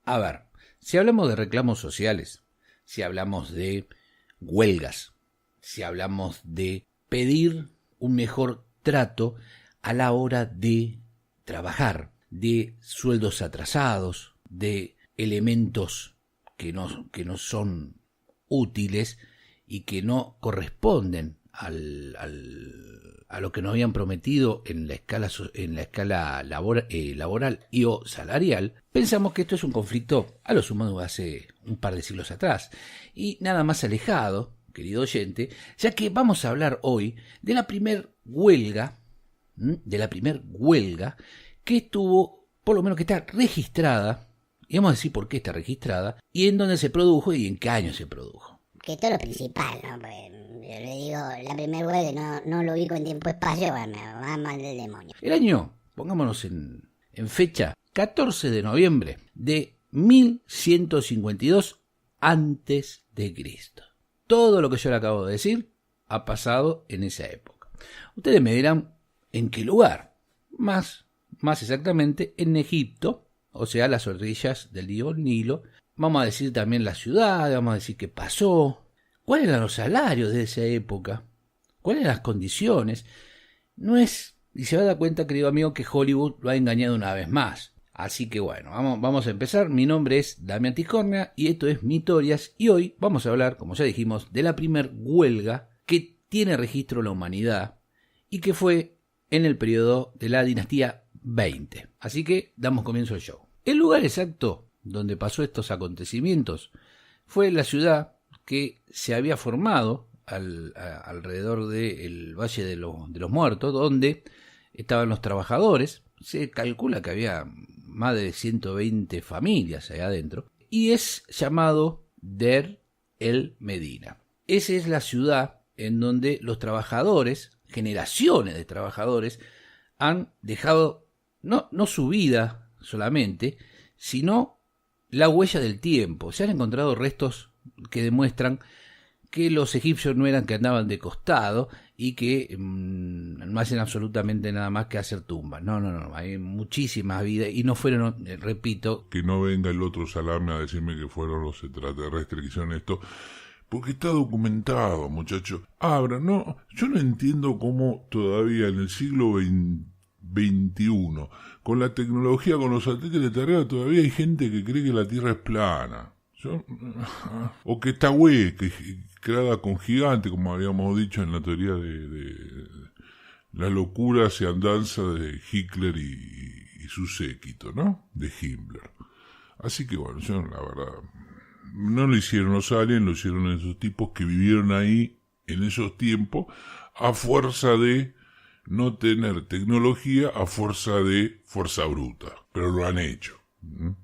A ver, si hablamos de reclamos sociales, si hablamos de huelgas, si hablamos de pedir un mejor trato a la hora de trabajar, de sueldos atrasados, de elementos que no son útiles y que no corresponden a lo que nos habían prometido en la escala laboral y o salarial, pensamos que esto es un conflicto a lo sumo de hace un par de siglos atrás y nada más alejado, querido oyente, ya que vamos a hablar hoy de la primer huelga, que estuvo, por lo menos que está registrada, y vamos a decir por qué está registrada, y en dónde se produjo y en qué año se produjo. Que esto es lo principal, ¿no? Porque yo le digo, la primera huelga no lo ubico en tiempo-espacio, me va mal del demonio. El año, pongámonos en fecha, 14 de noviembre de 1152 antes de Cristo. Todo lo que yo le acabo de decir ha pasado en esa época. Ustedes me dirán en qué lugar. Más exactamente en Egipto, o sea, las orillas del río Nilo. Vamos a decir también la ciudad, vamos a decir qué pasó, cuáles eran los salarios de esa época, cuáles eran las condiciones. No es, y se va a dar cuenta, querido amigo, que Hollywood lo ha engañado una vez más. Así que bueno, vamos a empezar. Mi nombre es Damián Tiscornia y esto es Mitorias, y hoy vamos a hablar, como ya dijimos, de la primer huelga que tiene registro la humanidad y que fue en el periodo de la dinastía 20. Así que damos comienzo al show. El lugar exacto donde pasó estos acontecimientos fue la ciudad que se había formado alrededor del Valle de los Muertos, donde estaban los trabajadores. Se calcula que había más de 120 familias allá adentro, y es llamado Der el Medina. Esa es la ciudad en donde los trabajadores, generaciones de trabajadores, han dejado no su vida solamente, sino la huella del tiempo. Se han encontrado restos que demuestran que los egipcios no eran que andaban de costado y que no hacen absolutamente nada más que hacer tumbas. No, hay muchísimas vidas y no fueron, repito... Que no venga el otro salame a decirme que fueron los extraterrestres que hicieron esto, porque está documentado, muchachos. Ahora, yo no entiendo cómo todavía en el siglo XXI, con la tecnología, con los satélites de tarea, todavía hay gente que cree que la Tierra es plana. O que está hueca, creada con gigante, como habíamos dicho en la teoría de las locuras y andanza de Hitler y su séquito, ¿no? De Himmler. Así que bueno, yo la verdad, no lo hicieron los aliens, lo hicieron esos tipos que vivieron ahí en esos tiempos a fuerza de no tener tecnología, a fuerza de fuerza bruta. Pero lo han hecho,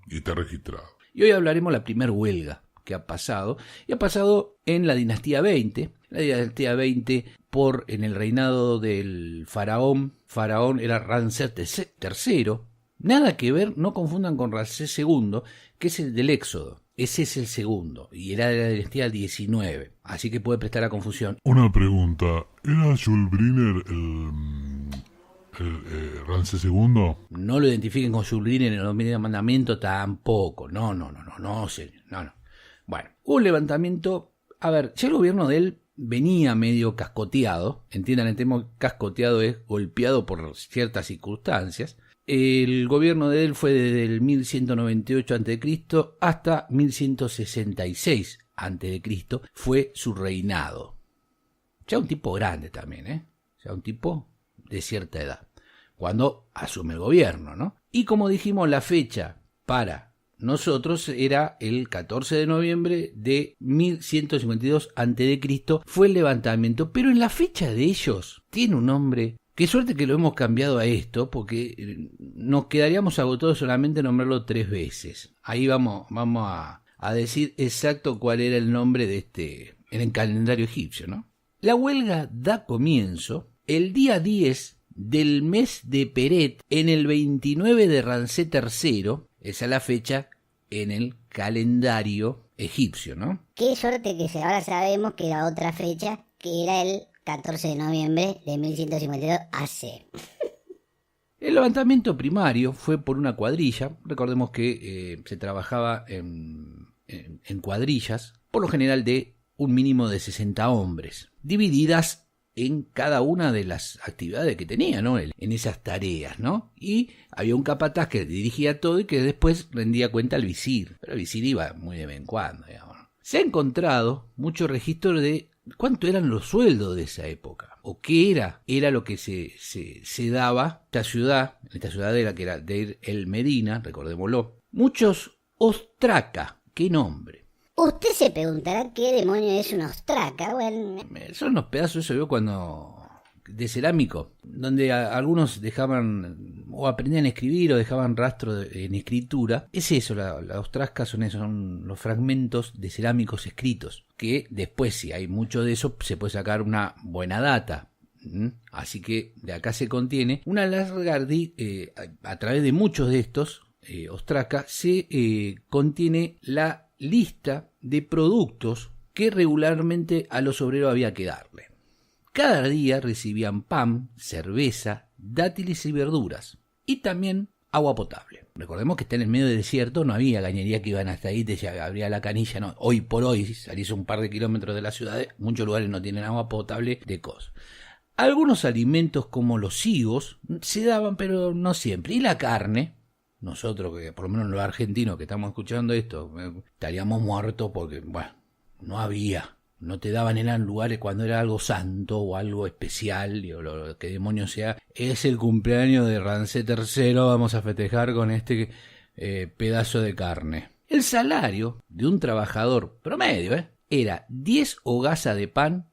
y está registrado. Y hoy hablaremos de la primer huelga que ha pasado, y ha pasado en la dinastía 20. La dinastía 20 en el reinado del faraón era Ramsés III, nada que ver, no confundan con Ramsés II, que es el del Éxodo. Ese es el segundo, y era de la dinastía 19, así que puede prestar a confusión. Una pregunta, ¿era Jules Briner Ramsés II? No lo identifiquen con Jules Briner en los 10 mandamientos tampoco, no, señor, no. Bueno, hubo un levantamiento, a ver, ya el gobierno de él venía medio cascoteado, entiendan el tema, cascoteado es golpeado por ciertas circunstancias. El gobierno de él fue desde el 1198 a.C. hasta 1166 a.C. fue su reinado. Ya un tipo grande también, ya un tipo de cierta edad, cuando asume el gobierno, ¿no? Y como dijimos, la fecha para nosotros era el 14 de noviembre de 1152 a.C. fue el levantamiento, pero en la fecha de ellos tiene un nombre. Qué suerte que lo hemos cambiado a esto, porque nos quedaríamos agotados solamente nombrarlo 3 veces. Ahí vamos a decir exacto cuál era el nombre de en el calendario egipcio, ¿no? La huelga da comienzo el día 10 del mes de Peret en el 29 de Ramsés III, esa es la fecha en el calendario egipcio, ¿no? Qué suerte que ahora sabemos que era otra fecha, que era el 14 de noviembre de 1152 AC. El levantamiento primario fue por una cuadrilla. Recordemos que se trabajaba en cuadrillas, por lo general de un mínimo de 60 hombres, divididas en cada una de las actividades que tenía, ¿no? En esas tareas, ¿no? Y había un capataz que dirigía todo y que después rendía cuenta al visir, pero el visir iba muy de vez en cuando, digamos. Se ha encontrado mucho registro de cuánto eran los sueldos de esa época, o qué era lo que se daba en esta ciudadela que era de El Medina, recordémoslo. Muchos ostraca, qué nombre. Usted se preguntará qué demonio es un ostraca. Bueno, Son unos pedazos, eso veo cuando de cerámico, donde algunos dejaban o aprendían a escribir o dejaban rastro en escritura. Es eso, la ostrasca son los fragmentos de cerámicos escritos, que después, si hay mucho de eso, se puede sacar una buena data. Así que de acá se contiene una larga, a través de muchos de estos ostraca, se contiene la lista de productos que regularmente a los obreros había que darle. Cada día recibían pan, cerveza, dátiles y verduras, y también agua potable. Recordemos que está en el medio del desierto, no había cañería que iban hasta ahí, te abría la canilla, no. Hoy por hoy, si salís un par de kilómetros de la ciudad, muchos lugares no tienen agua potable de cosas. Algunos alimentos como los higos se daban, pero no siempre. Y la carne, nosotros, que por lo menos los argentinos que estamos escuchando esto, estaríamos muertos porque, bueno, no había. No te daban en lugares cuando era algo santo o algo especial, o lo que demonio sea. Es el cumpleaños de Ramsés III, vamos a festejar con este pedazo de carne. El salario de un trabajador promedio era 10 hogazas de pan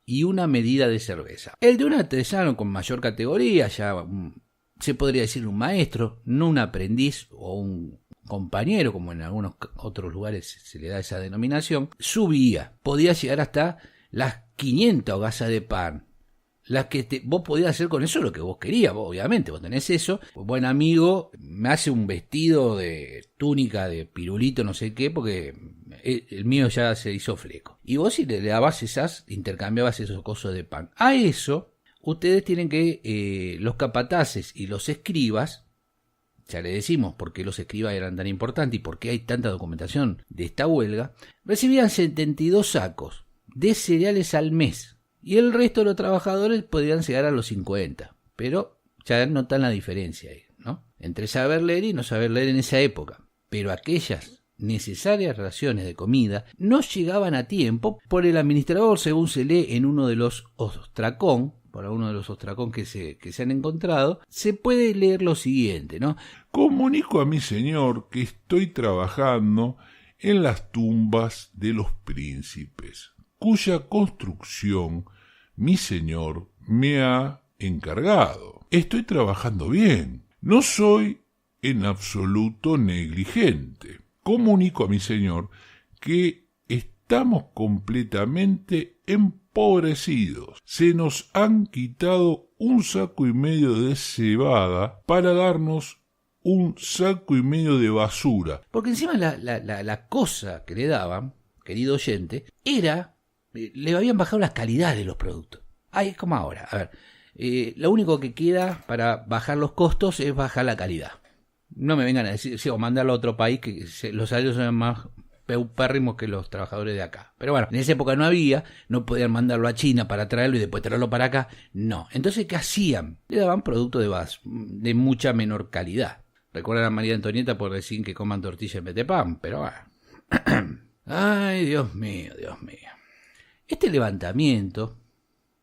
y una medida de cerveza. El de un artesano con mayor categoría, ya se podría decir un maestro, no un aprendiz o un compañero, como en algunos otros lugares se le da esa denominación, subía, podía llegar hasta las 500 hogazas de pan, las que vos podías hacer con eso lo que vos querías, obviamente, vos tenés eso, buen amigo, me hace un vestido de túnica de pirulito, no sé qué, porque el mío ya se hizo fleco. Y vos si le dabas intercambiabas esos cosos de pan. A eso, ustedes tienen que, los capataces y los escribas, ya le decimos por qué los escribas eran tan importantes y por qué hay tanta documentación de esta huelga, recibían 72 sacos de cereales al mes y el resto de los trabajadores podían llegar a los 50, pero ya notan la diferencia ahí, ¿no? Entre saber leer y no saber leer en esa época. Pero aquellas necesarias raciones de comida no llegaban a tiempo por el administrador, según se lee en uno de los ostracón, por uno de los ostracón que se han encontrado, se puede leer lo siguiente, ¿no? Comunico a mi señor que estoy trabajando en las tumbas de los príncipes, cuya construcción mi señor me ha encargado. Estoy trabajando bien, no soy en absoluto negligente. Comunico a mi señor que estamos completamente empobrecidos. Se nos han quitado 1,5 sacos de cebada para darnos 1,5 sacos de basura. Porque encima la cosa que le daban, querido oyente, era, le habían bajado las calidades de los productos. Ay, es como ahora, a ver, lo único que queda para bajar los costos es bajar la calidad. No me vengan a decir, o mandarlo a otro país que los salarios son más peupérrimos que los trabajadores de acá. Pero bueno, en esa época no había, no podían mandarlo a China para traerlo y después traerlo para acá, no. Entonces, ¿qué hacían? Le daban productos de mucha menor calidad. Recuerdan a María Antonieta por decir que coman tortilla en vez de pan, pero bueno. Ay, Dios mío, Dios mío. Este levantamiento,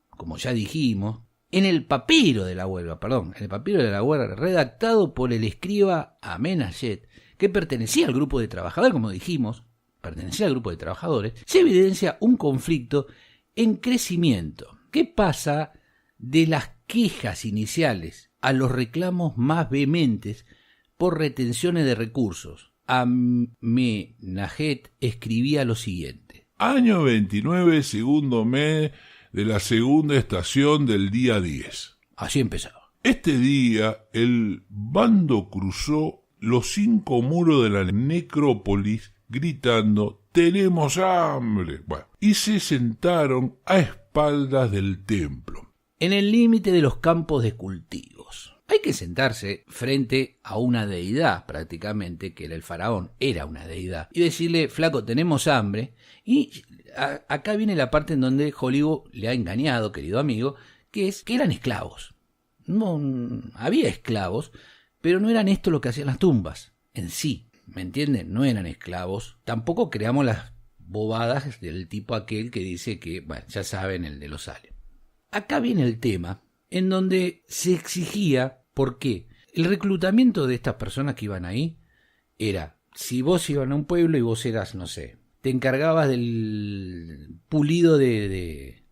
como ya dijimos, en el papiro de la huelga, redactado por el escriba Amenayet, que pertenecía al grupo de trabajadores, como dijimos, se evidencia un conflicto en crecimiento. ¿Qué pasa de las quejas iniciales a los reclamos más vehementes por retenciones de recursos? Amenayet escribía lo siguiente. Año 29, segundo mes de la segunda estación del día 10. Así empezaba. Este día el bando cruzó los 5 muros de la necrópolis gritando «¡Tenemos hambre!». Bueno, y se sentaron a espaldas del templo. En el límite de los campos de cultivos. Hay que sentarse frente a una deidad prácticamente, que era el faraón, era una deidad, y decirle, flaco, tenemos hambre. Y acá viene la parte en donde Hollywood le ha engañado, querido amigo, que es que eran esclavos. No, había esclavos, pero no eran esto lo que hacían las tumbas en sí, ¿me entienden? No eran esclavos. Tampoco creamos las bobadas del tipo aquel que dice que, bueno, ya saben, el de los aliens. Acá viene el tema en donde se exigía, ¿por qué? El reclutamiento de estas personas que iban ahí era, si vos ibas a un pueblo y vos eras, no sé, te encargabas del pulido de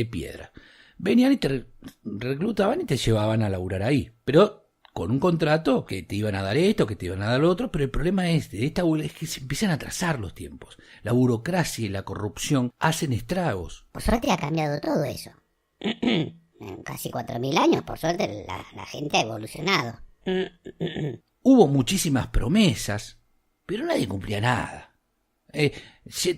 piedra. Venían y te reclutaban y te llevaban a laburar ahí, pero con un contrato que te iban a dar esto, que te iban a dar lo otro, pero el problema de esta huelga es que se empiezan a atrasar los tiempos. La burocracia y la corrupción hacen estragos. Por suerte ha cambiado todo eso. En casi 4.000 años, por suerte, la gente ha evolucionado. Hubo muchísimas promesas, pero nadie cumplía nada.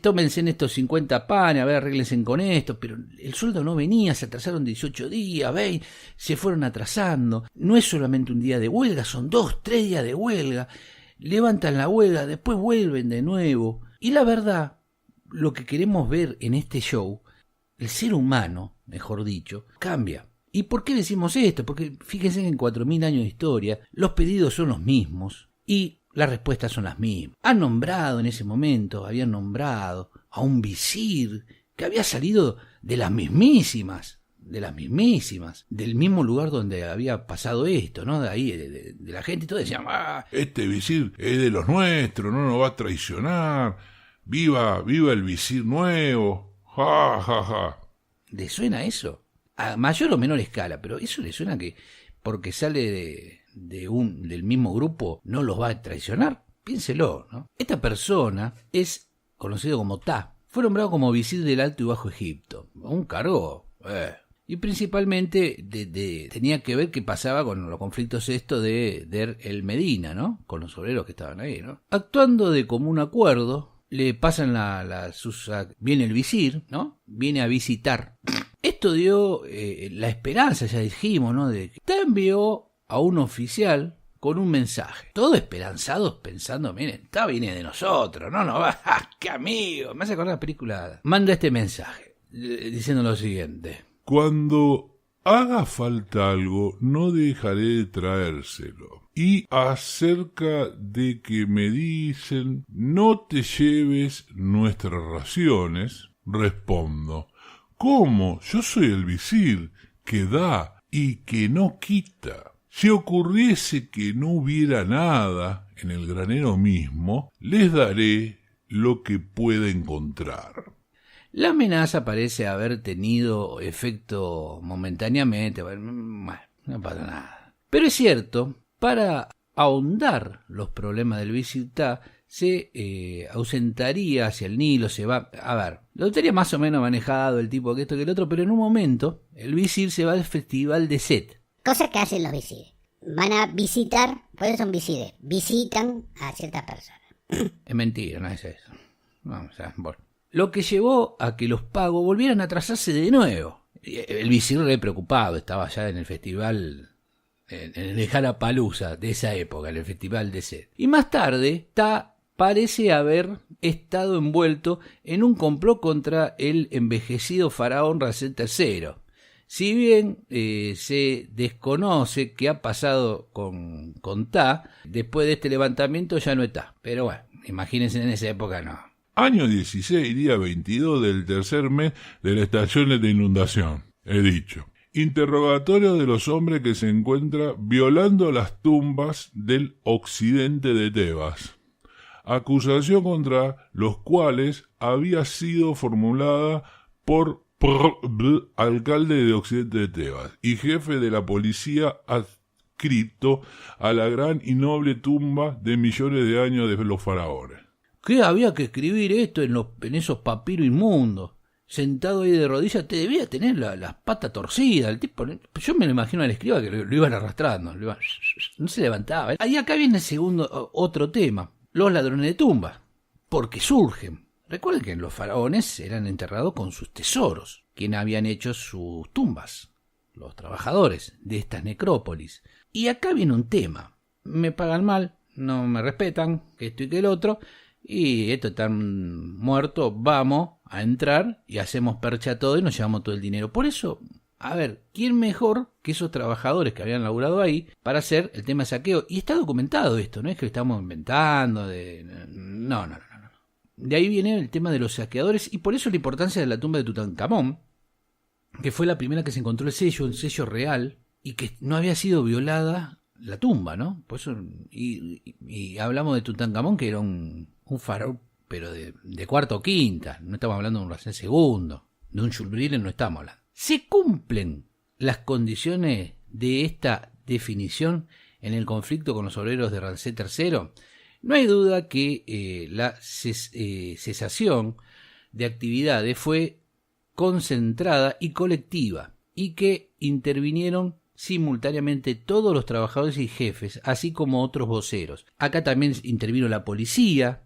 Tómense en estos 50 panes, a ver, arréglense con esto, pero el sueldo no venía, se atrasaron 18 días, 20, se fueron atrasando. No es solamente un día de huelga, son 2, 3 días de huelga. Levantan la huelga, después vuelven de nuevo. Y la verdad, lo que queremos ver en este show, el ser humano, mejor dicho, cambia. ¿Y por qué decimos esto? Porque fíjense que en 4.000 años de historia, los pedidos son los mismos y las respuestas son las mismas. Habían nombrado a un visir que había salido de las mismísimas, del mismo lugar donde había pasado esto, ¿no? De ahí, de la gente y todo, decían, este visir es de los nuestros, no nos va a traicionar, viva el visir nuevo, ja, ja, ja. ¿Le suena eso? A mayor o menor escala, pero eso le suena que porque sale del mismo grupo no los va a traicionar. Piénselo, ¿no? Esta persona es conocido como Ta. Fue nombrado como visir del Alto y Bajo Egipto. Un cargo. Y principalmente tenía que ver qué pasaba con los conflictos de Der el Medina, ¿no? Con los obreros que estaban ahí, ¿no? Actuando de común acuerdo, le pasan viene el visir, ¿no? Viene a visitar. Esto dio la esperanza, ya dijimos, ¿no? De que Ta envió a un oficial con un mensaje. Todos esperanzados pensando, miren, Ta viene de nosotros, no va, qué amigo. Me hace acordar la película. Manda este mensaje, diciendo lo siguiente. Cuando haga falta algo, no dejaré de traérselo. Y acerca de que me dicen, no te lleves nuestras raciones, respondo, ¿cómo? Yo soy el visir que da y que no quita. Si ocurriese que no hubiera nada en el granero mismo, les daré lo que pueda encontrar. La amenaza parece haber tenido efecto momentáneamente, bueno, no pasa nada. Pero es cierto, para ahondar los problemas del visir Ta, se ausentaría hacia el Nilo, se va... A ver, lo tenía más o menos manejado el tipo que esto que el otro, pero en un momento el visir se va al festival de Set. Cosas que hacen los visires. Van a visitar, por eso son visires, visitan a ciertas personas. Es mentira, no es eso. Vamos bueno. Lo que llevó a que los pagos volvieran a atrasarse de nuevo. El visir re preocupado, estaba ya en el festival, en el Jarapalooza de esa época, en el festival de Set. Y más tarde, Ta parece haber estado envuelto en un complot contra el envejecido faraón Ramsés III. Si bien se desconoce qué ha pasado con Ta, después de este levantamiento ya no está. Pero bueno, imagínense en esa época no. Año 16, día 22 del tercer mes de la estación de inundación. He dicho. Interrogatorio de los hombres que se encuentran violando las tumbas del occidente de Tebas. Acusación contra los cuales había sido formulada por alcalde de Occidente de Tebas y jefe de la policía adscrito a la gran y noble tumba de millones de años de los faraones. ¿Qué había que escribir esto en esos papiros inmundos? Sentado ahí de rodillas, te debía tener las patas torcidas. El tipo, yo me lo imagino al escriba que lo iban arrastrando, no se levantaba. Ahí acá viene el otro tema, los ladrones de tumbas, porque surgen. Recuerden que los faraones eran enterrados con sus tesoros, quienes habían hecho sus tumbas. los trabajadores de estas necrópolis. Y acá viene un tema. Me pagan mal, no me respetan, que esto y que el otro, y esto están muertos, vamos a entrar y hacemos percha todo y nos llevamos todo el dinero. Por eso, a ver, ¿quién mejor que esos trabajadores que habían laburado ahí para hacer el tema de saqueo? Y está documentado esto, no es que lo estamos inventando, no. De ahí viene el tema de los saqueadores y por eso la importancia de la tumba de Tutankamón, que fue la primera que se encontró el sello real, y que no había sido violada la tumba, ¿no? Por eso, y hablamos de Tutankamón, que era un faraón, pero de cuarta o quinta, no estamos hablando de un Ramsés II, de un Jules Brille no estamos hablando. ¿Se cumplen las condiciones de esta definición en el conflicto con los obreros de Ramsés III? No hay duda que la cesación de actividades fue concentrada y colectiva y que intervinieron simultáneamente todos los trabajadores y jefes, así como otros voceros. Acá también intervino la policía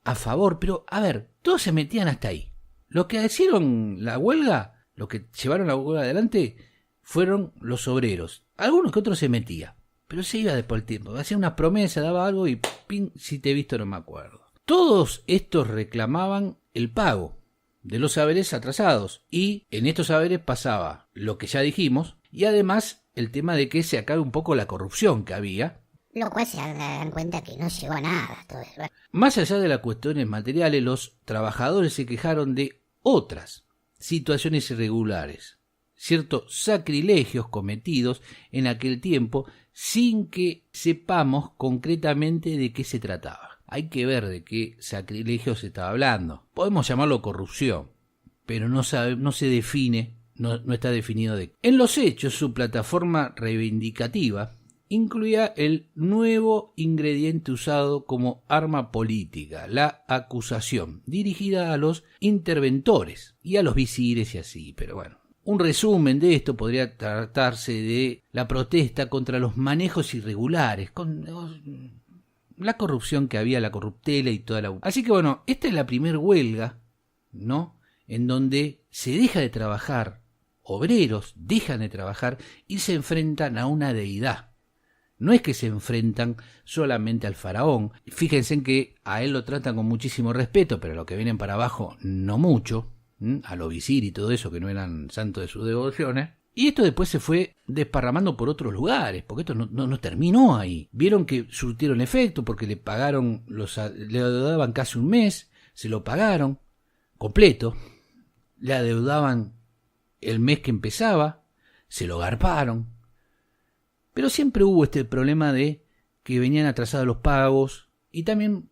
a favor, pero a ver, todos se metían hasta ahí. Los que hicieron la huelga, los que llevaron la huelga adelante, fueron los obreros. Algunos que otros se metía, pero se iba después del tiempo. Hacía una promesa, daba algo y ping, si te he visto no me acuerdo. Todos estos reclamaban el pago de los saberes atrasados y en estos saberes pasaba lo que ya dijimos y además el tema de que se acabe un poco la corrupción que había. Lo cual se dan cuenta que no llegó a nada todo eso. Más allá de las cuestiones materiales, los trabajadores se quejaron de otras situaciones irregulares, ciertos sacrilegios cometidos en aquel tiempo sin que sepamos concretamente de qué se trataba. Hay que ver de qué sacrilegio se estaba hablando. Podemos llamarlo corrupción, pero no se define, no está definido de qué. En los hechos, su plataforma reivindicativa incluía el nuevo ingrediente usado como arma política, la acusación, dirigida a los interventores y a los visires y así, pero bueno. Un resumen de esto podría tratarse de la protesta contra los manejos irregulares, con la corrupción que había, la corruptela y toda la... Así que bueno, esta es la primer huelga, ¿no? En donde se deja de trabajar, obreros dejan de trabajar y se enfrentan a una deidad. No es que se enfrentan solamente al faraón. Fíjense en que a él lo tratan con muchísimo respeto, pero a los que vienen para abajo no mucho, a los visir y todo eso, que no eran santos de sus devociones. Y esto después se fue desparramando por otros lugares, porque esto no terminó ahí. Vieron que surtieron efecto porque le pagaron, le adeudaban casi un mes, se lo pagaron completo, le adeudaban el mes que empezaba, se lo garparon. Pero siempre hubo este problema de que venían atrasados los pagos y también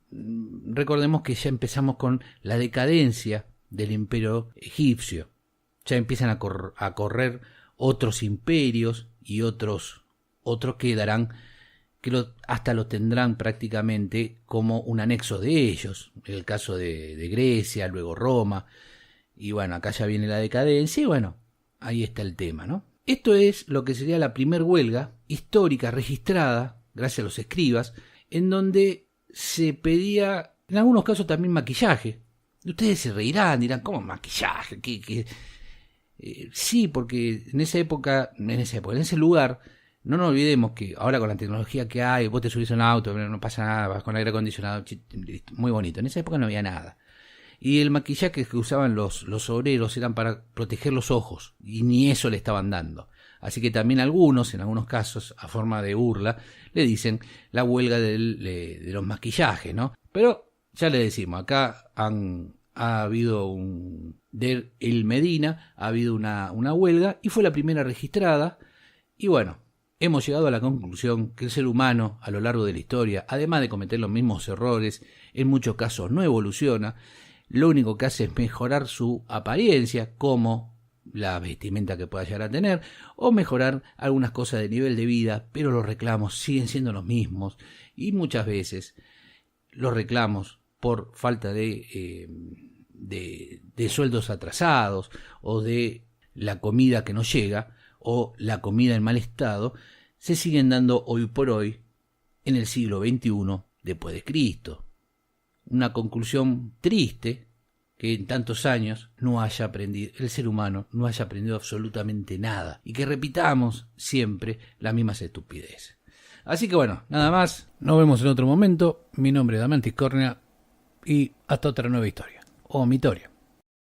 recordemos que ya empezamos con la decadencia del imperio egipcio. Ya empiezan a correr otros imperios y otros quedarán, que hasta lo tendrán prácticamente como un anexo de ellos. El caso de Grecia, luego Roma, y bueno, acá ya viene la decadencia y bueno, ahí está el tema, ¿no? Esto es lo que sería la primer huelga histórica registrada, gracias a los escribas, en donde se pedía, en algunos casos también maquillaje. Ustedes se reirán, dirán, ¿cómo maquillaje? Sí, porque en ese lugar, no nos olvidemos que ahora con la tecnología que hay, vos te subís a un auto, no pasa nada, vas con aire acondicionado, muy bonito. En esa época no había nada. Y el maquillaje que usaban los obreros eran para proteger los ojos, y ni eso le estaban dando. Así que también algunos, en algunos casos, a forma de burla, le dicen la huelga de los maquillajes, ¿no? Pero ya le decimos, acá ha habido el Medina, ha habido una huelga, y fue la primera registrada, y bueno, hemos llegado a la conclusión que el ser humano, a lo largo de la historia, además de cometer los mismos errores, en muchos casos no evoluciona. Lo único que hace es mejorar su apariencia, como la vestimenta que pueda llegar a tener, o mejorar algunas cosas de nivel de vida, pero los reclamos siguen siendo los mismos, y muchas veces los reclamos por falta de sueldos atrasados, o de la comida que no llega, o la comida en mal estado, se siguen dando hoy por hoy en el siglo XXI después de Cristo. Una conclusión triste que en tantos años no haya aprendido, el ser humano no haya aprendido absolutamente nada y que repitamos siempre las mismas estupideces. Así que bueno, nada más, nos vemos en otro momento. Mi nombre es Damián Tiscornia y hasta otra nueva historia, o omitoria.